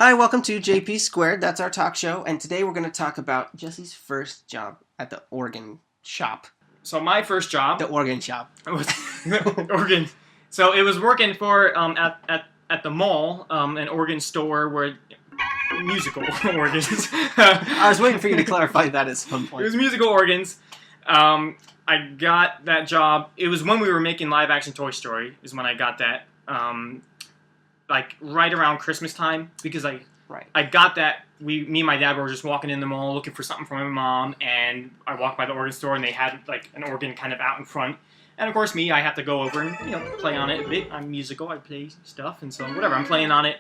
Hi, welcome to JP Squared. That's our talk show, and today we're going to talk about Jesse's first job at the organ shop. So my first job, The organ shop. was organ. So it was working for at the mall, an organ store where musical organs. I was waiting for you to clarify that at some point. It was musical organs. I got that job. It was when we were making live action Toy Story. Is when I got that. Like right around Christmas time, because I got that. Me and my dad were just walking in the mall looking for something for my mom, and I walked by the organ store and they had like an organ kind of out in front. And of course, I have to go over and play on it a bit. I'm musical, I play stuff, and so whatever, I'm playing on it.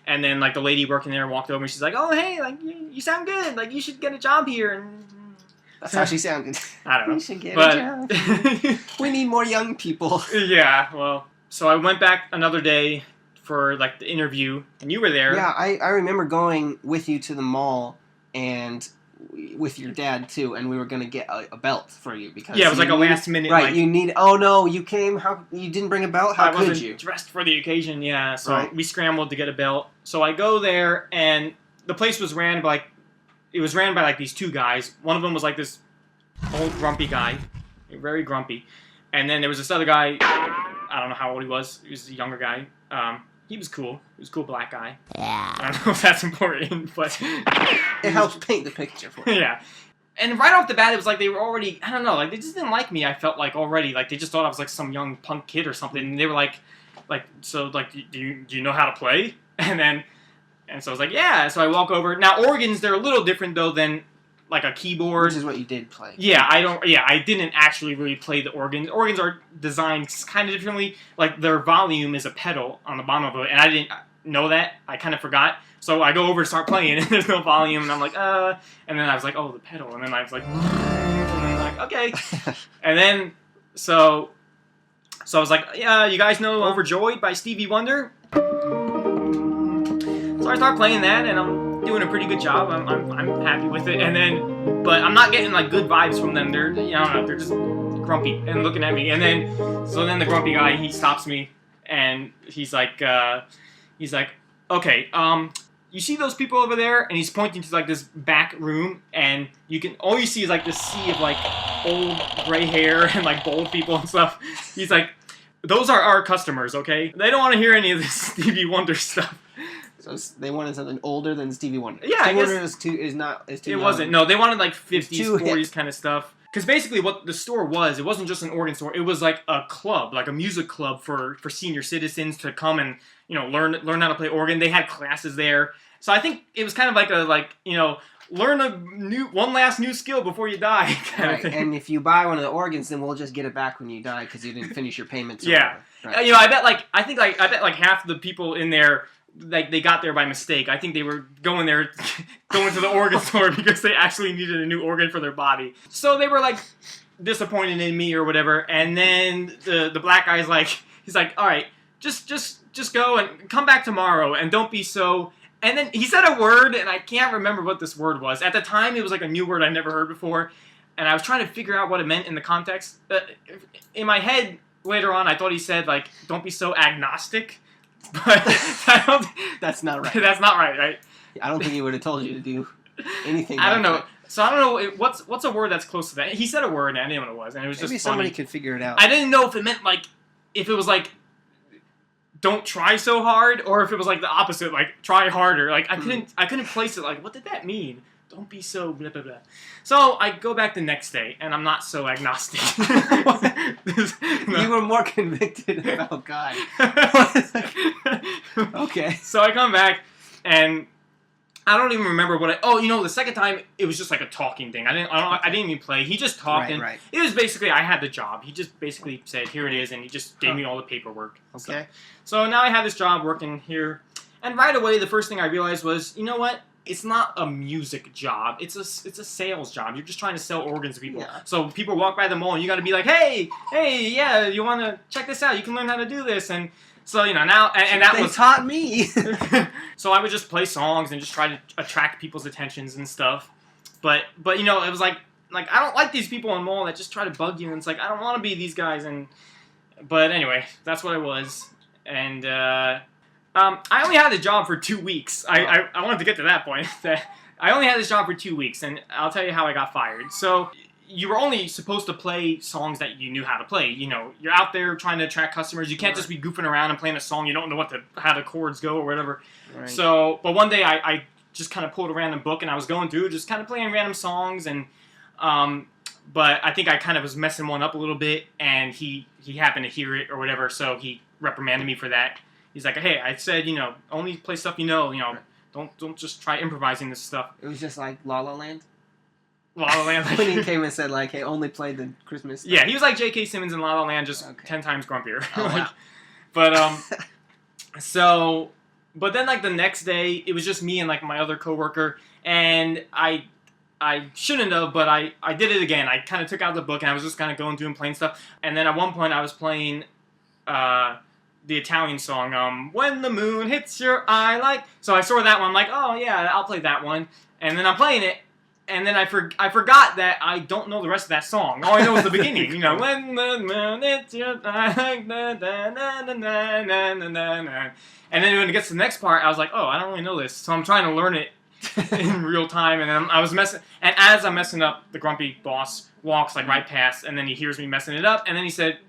And then like the lady working there walked over and she's like, "Oh hey, like you sound good. Like you should get a job here." And that's how she sounded. I don't know. You should get a job. We need more young people. Yeah, well, so I went back another day for like the interview, and you were there. Yeah, I remember going with you to the mall and with your dad too, and we were gonna get a belt for you because it was like a last minute. Right, like, you need. Oh no, you came. How you didn't bring a belt? How could you? Dressed for the occasion, yeah. So right. We scrambled to get a belt. So I go there, and the place was ran by like these two guys. One of them was like this old grumpy guy, very grumpy, and then there was this other guy. I don't know how old he was. He was a younger guy. He was cool. He was a cool black guy. Yeah. I don't know if that's important, but it helps paint the picture for you. Yeah. And right off the bat, it was like they were already, I don't know, like they just didn't like me, I felt like already. Like they just thought I was like some young punk kid or something. And they were like, so like, do you know how to play? And so I was like, yeah. So I walk over. Now organs, they're a little different though than like a keyboard. Which is what you did play. Yeah, I didn't actually really play the organs. Organs are designed kind of differently. Like their volume is a pedal on the bottom of it, and I didn't know that. I kind of forgot. So I go over to start playing, and there's no volume, and I'm like, and then I was like, oh, the pedal, and then I was like, and then like, okay, and then so I was like, yeah, you guys know "Overjoyed" by Stevie Wonder. So I start playing that, and I'm doing a pretty good job. I'm happy with it, and then, but I'm not getting like good vibes from them. They're I don't know, they're just grumpy and looking at me. And then the grumpy guy, he stops me, and he's like, okay, you see those people over there? And he's pointing to like this back room, and all you see is like this sea of like old gray hair and like bald people and stuff. He's like, those are our customers, okay? They don't want to hear any of this Stevie Wonder stuff. So they wanted something older than Stevie Wonder. Yeah, Stevie Wonder is too It young. wasn't. No, they wanted like 50s, 40s kind of stuff. Because basically what the store was, it wasn't just an organ store. It was like a club, like a music club for senior citizens to come and learn how to play organ. They had classes there. So I think it was kind of like learn one last new skill before you die. Kind of thing. And if you buy one of the organs, then we'll just get it back when you die because you didn't finish your payments. Yeah. Right. I bet half the people in there, like they got there by mistake. I think they were going to the organ store because they actually needed a new organ for their body. So they were like disappointed in me or whatever. And then the black guy's like, he's like, all right, just go and come back tomorrow and don't be so. And then he said a word, and I can't remember what this word was. At the time, it was like a new word I'd never heard before, and I was trying to figure out what it meant in the context. In my head, later on, I thought he said like, don't be so agnostic. But that's not right. That's not right? I don't think he would have told you to do anything. I don't know. That. So I don't know what's a word that's close to that. He said a word, and I didn't know what it was, and it was maybe just somebody funny. Could figure it out. I didn't know if it meant like if it was like don't try so hard, or if it was like the opposite, like try harder. Like I couldn't place it. Like what did that mean? Don't be so blah blah blah. So I go back the next day, and I'm not so agnostic. You were more convicted about God. Okay. So I come back, and I don't even remember what the second time it was just like a talking thing. I didn't even play. He just talked, and it was basically I had the job. He just basically said, "Here it is," and he just gave me all the paperwork. Okay. So now I have this job working here, and right away the first thing I realized was, you know what? It's not a music job. It's a sales job. You're just trying to sell organs to people. Yeah. So people walk by the mall, and you got to be like, hey, yeah, you want to check this out? You can learn how to do this. And so now, and that they taught me. So I would just play songs and just try to attract people's attentions and stuff. But it was like I don't like these people in the mall that just try to bug you. And it's like I don't want to be these guys. But anyway, that's what I was. And I only had the job for 2 weeks. I wanted to get to that point. I only had this job for 2 weeks, and I'll tell you how I got fired. So you were only supposed to play songs that you knew how to play. You know, you're out there trying to attract customers. You can't just be goofing around and playing a song you don't know how the chords go or whatever. Right. So, but one day I just kind of pulled a random book, and I was going through just kind of playing random songs, and but I think I kind of was messing one up a little bit, and he happened to hear it or whatever, so he reprimanded me for that. He's like, hey, I said, you know, only play stuff you know, don't just try improvising this stuff. It was just like La La Land? La La Land. When he came and said, like, hey, only play the Christmas stuff. Yeah, he was like J.K. Simmons in La La Land, just 10 times grumpier. Oh, wow. But, so, but then, like, the next day, it was just me and, like, my other coworker, and I shouldn't have, but I did it again. I kind of took out the book, and I was just kind of going through and playing stuff, and then at one point, I was playing, the Italian song, When the Moon Hits Your Eye, like, so I saw that one, I'm like, oh, yeah, I'll play that one, and then I'm playing it, and then I forgot that I don't know the rest of that song. All I know is the beginning, you know, when the moon hits your eye, na, na, na, na, na, na, na, na. And then when it gets to the next part, I was like, oh, I don't really know this, so I'm trying to learn it in real time, and then I was messing, and as I'm messing up, the grumpy boss walks, like, right past, and then he hears me messing it up, and then he's like,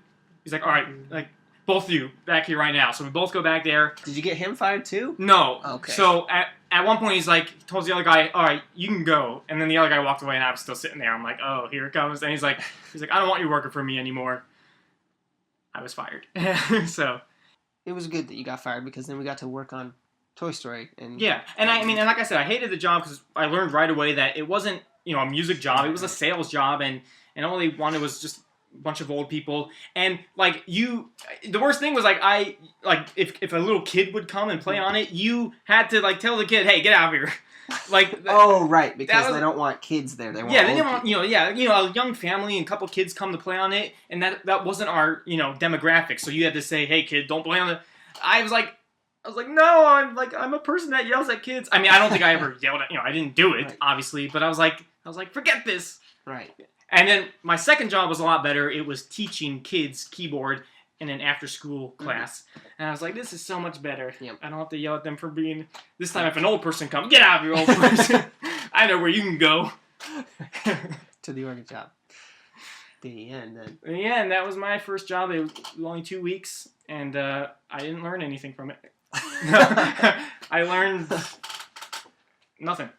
all right, like, both of you back here right now. So we both go back there. Did you get him fired too? No. Okay. So at one point he's like, he told the other guy, all right, you can go. And then the other guy walked away, and I was still sitting there. I'm like, oh, here it comes. And he's like, I don't want you working for me anymore. I was fired. So it was good that you got fired, because then we got to work on Toy Story. And yeah, and I mean, and like I said, I hated the job because I learned right away that it wasn't, you know, a music job. It was a sales job, and all they wanted was just bunch of old people, and like the worst thing was if a little kid would come and play on it, you had to like tell the kid, hey, get out of here. Like oh right, because they don't want kids there. They want they didn't want a young family and a couple kids come to play on it, and that wasn't our demographic. So you had to say, hey kid, don't play on it. I was like, no, I'm a person that yells at kids. I mean, I don't think I ever yelled at, I didn't do it, obviously, but I was like, forget this. Right. And then my second job was a lot better. It was teaching kids keyboard in an after-school class. And I was like, this is so much better. Yep. I don't have to yell at them for being... This time if an old person comes, get out of here, old person. I know where you can go. To the organ job. The end, then. In the end, that was my first job. It was only 2 weeks, and I didn't learn anything from it. I learned nothing.